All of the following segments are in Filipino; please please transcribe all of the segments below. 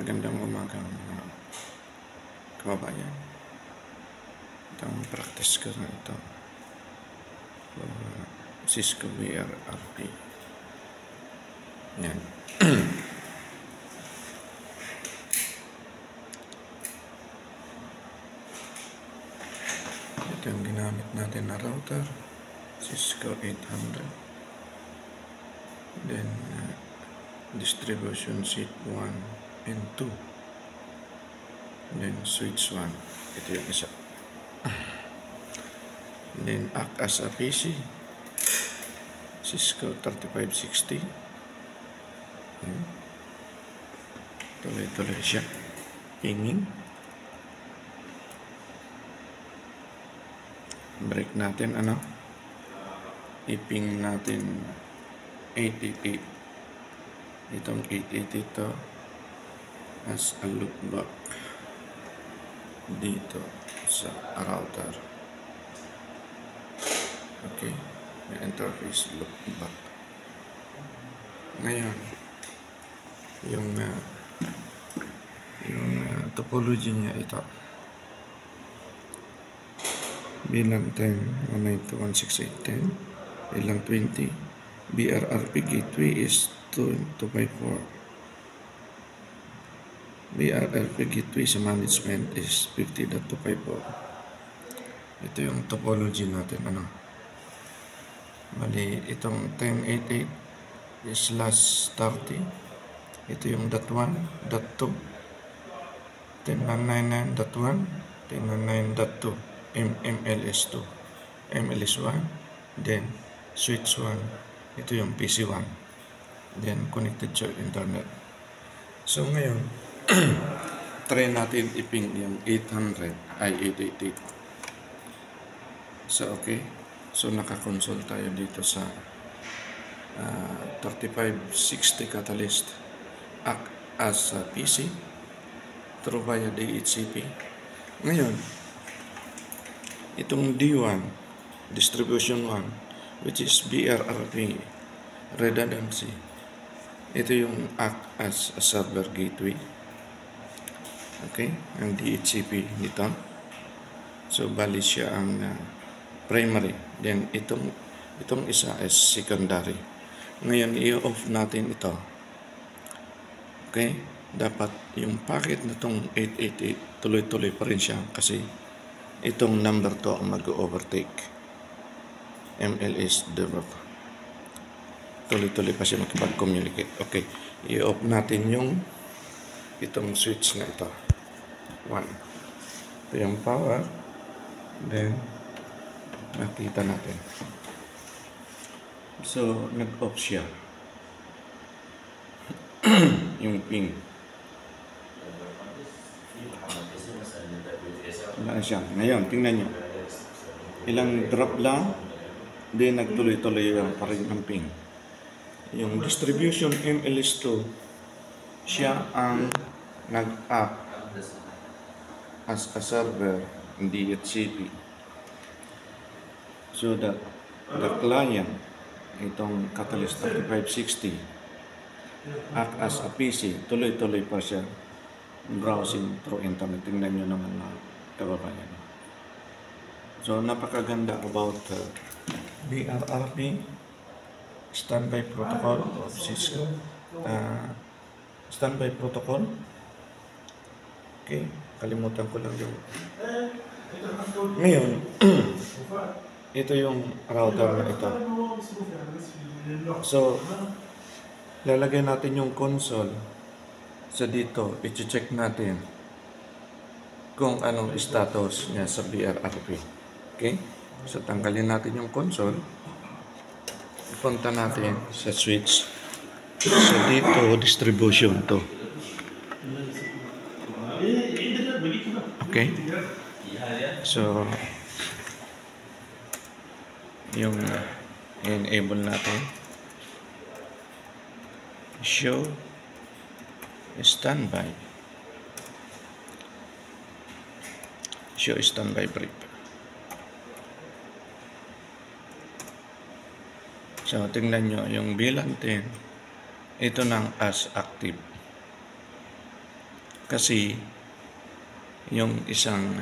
Magandang umaga mga kababayan. Itong practice ko na ito. Cisco VRRP. Yan. Ito yung ginamit natin na router. Cisco 800. Then distribution sheet 1 and 2. Then switch 1. Ito yung isa. Then act as a PC. Cisco 3560. Tuloy-tuloy siya. Pinging. Break natin ano. I-ping natin 888. Itong 888 ito as a loopback dito sa router. Okay, may interface loopback. Ngayon, yung topology niya ito. Bilang 10, 192.168.10, bilang 20, BRRP gateway is 2254. BRRP gateway sa management is 50.254. Ito yung topology natin, ano. Bali, itong 1088 is last 30. Ito yung .1, .2, 10199.1, 109.2, MLS2, MLS1, then switch 1. Ito yung PC1. Then connected to internet. So ngayon, try natin i-ping yung 888. So okay. So naka-console tayo dito sa 3560 Catalyst. Act as a PC through via DHCP. Ngayon, itong D1, distribution 1, which is BRRP redundancy, ito yung act as a server gateway. Okay, ang DHCP nito. So bali siya ang primary, then itong isa is secondary. Ngayon i-off natin ito. Okay, dapat yung packet na itong 888 tuloy-tuloy pa rin siya kasi itong number to ang mag-overtake. MLS develop. Tuloy-tuloy pa siya makipag-communicate. Okay, i-off natin yung itong switch na ito. 1. Ito yung power. Then nakita natin. So nag-off siya. Yung ping. Wala siya. Ngayon, tingnan nyo. Ilang drop lang, then nagtuloy-tuloy yung paring ang ping. Yung distribution MLS2, siya ang nag-up as a server in DHCP. So that the client, itong Catalyst 3560, act as a PC, tuloy-tuloy pa siya browsing through internet. Tingnan nyo naman na kababayan. So napakaganda about BRRP standby protocol of Cisco. Standby protocol. Okay, kalimutan ko lang yung ngayon. Ito yung router na ito. So lalagay natin yung console sa dito. I-check natin kung anong status niya sa BRRP. Okay? So tanggalin natin yung console. Ipunta natin sa switch. So dito, distribution to. Okay? So yung enable natin. Show standby. Show standby brief. So tingnan nyo yung bilang 10. Ito nang as active. Kasi yung isang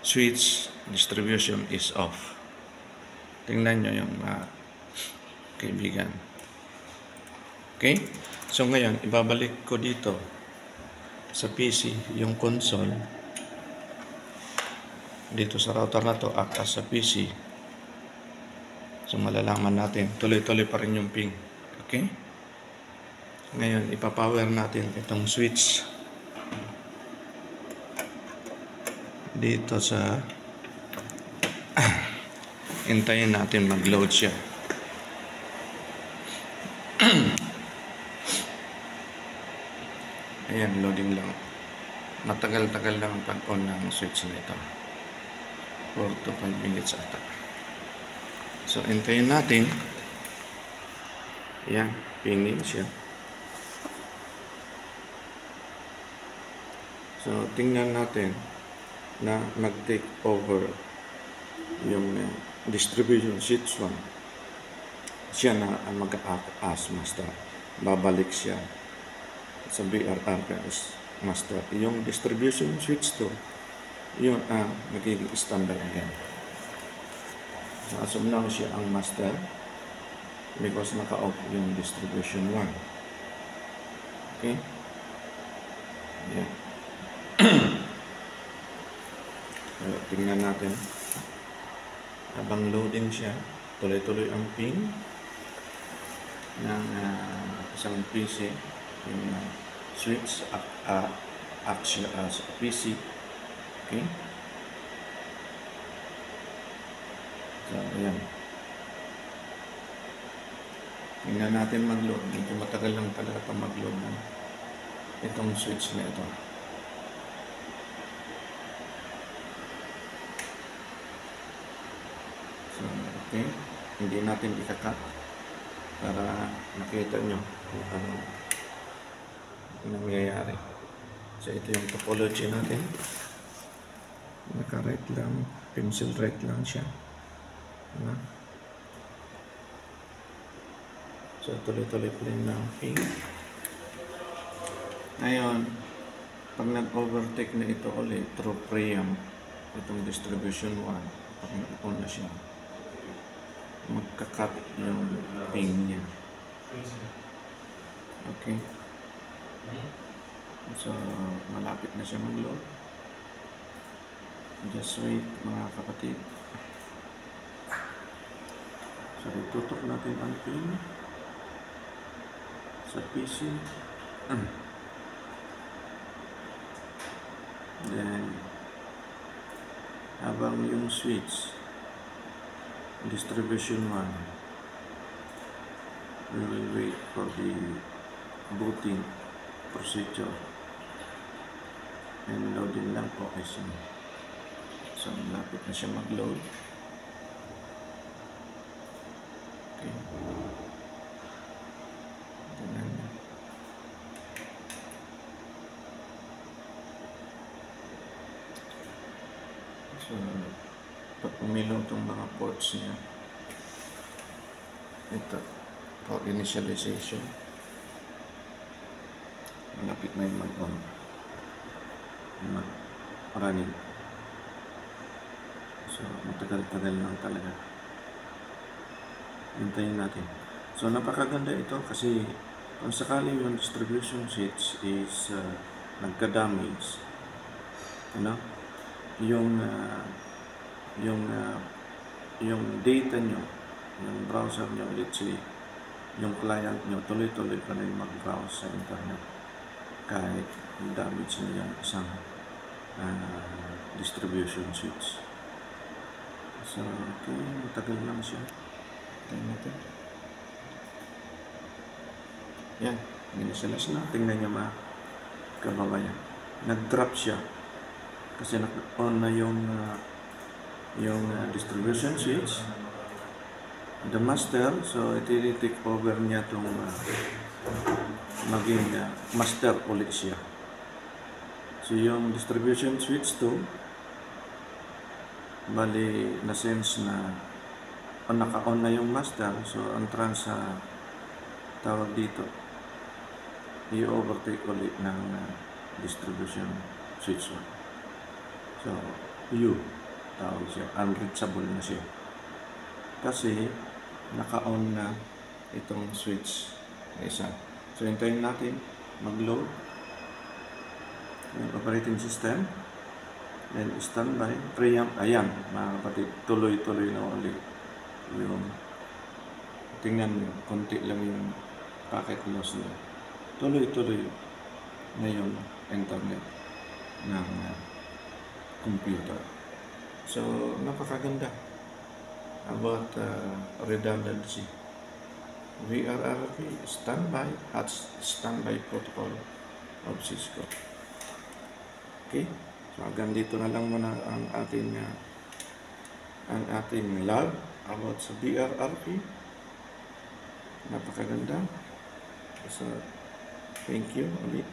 switch distribution is off. Tingnan nyo yung kaibigan. Okay? So ngayon, ibabalik ko dito sa PC yung console. Dito sa router na to, act as sa PC. So malalaman natin, tuloy-tuloy pa rin yung ping. Okay? Ngayon, ipapower natin itong switch dito sa hintayin natin mag-load siya. Ayan, loading lang. Matagal-tagal lang ang pag-on ng switch na ito. 4 to 5 minutes ata. So, hintayin natin. Ayan, pingin siya. So, tingnan natin na nag-take over yung distribution switch 1. Siya na ang mag-act as master. Babalik siya sa BRRS master. Yung distribution switch 2, yun ang magiging standby again. So, as of now, siya ang master because naka-off yung distribution 1. Okay? Yeah. So, tingnan natin. Habang loading siya, tuloy-tuloy ang ping ng isang PC. Yung switch act siya as a PC. Okay? So, ayan. Tingnan natin mag-load. Medyo matagal lang talaga ito mag-load ng itong switch na ito. So, okay. Hindi natin ikakat para makita nyo kung ano nangyayari. So, ito yung topology natin. Naka-right lang, pencil right lang siya. So, tuloy-tuloy pa rin ng ping. Ngayon, pag nag-overtake na ito ulit through preamp, itong distribution 1, pag nag-on na siya, magkakat yung ping niya. Okay? So, malapit na siya mag-load. Just wait, mga kapatid. So, itutok natin ang pin sa PC. Then, habang yung switch distribution 1, we will wait for the booting procedure and loading lang po kasi. So, malapit na siya mag-load. Okay. Tingnan niyo. So, pag umilaw itong mga ports niya, ito, for initialization, malapit na yung mag-on, mag-running. So, matagal-tagal lang talaga. Hintayin natin. So, napakaganda ito kasi kung sakali yung distribution switch is nagka-damage, ano? Yung data nyo, yung browser nyo, let's say, yung client nyo, tuloy-tuloy pa rin mag-browse sa internet kahit damage na yung isang distribution switch. So, okay, matagal lang siya. Tingnan natin. Yan, initialize na. Tingnan niyo mga kababayan. Nag-drop siya. Kasi nag-on na yung distribution switch. The master, so ito i-take over niya itong maging master ulit siya. So yung distribution switch 2, bali na sense na naka-on na yung master, so ang trans sa tawag dito i-overtake ulit ng distribution switch 1. So, U, tawag siya, unreachable na siya. Kasi, naka-on na itong switch na isa. So, hintayin natin mag-load yung operating system. Then, standby, preamp. Ayan, mga kapatid, tuloy-tuloy na ulit. Yung, tingnan nyo, konti lang yung packet loss niya. Tuloy-tuloy na yung internet ng computer. So, napakaganda about redundancy. VRRP, standby at standby protocol of Cisco. Okay? So, hanggang dito na lang muna ang ating lab about sa VRRP. Napakaganda. So, thank you ulit.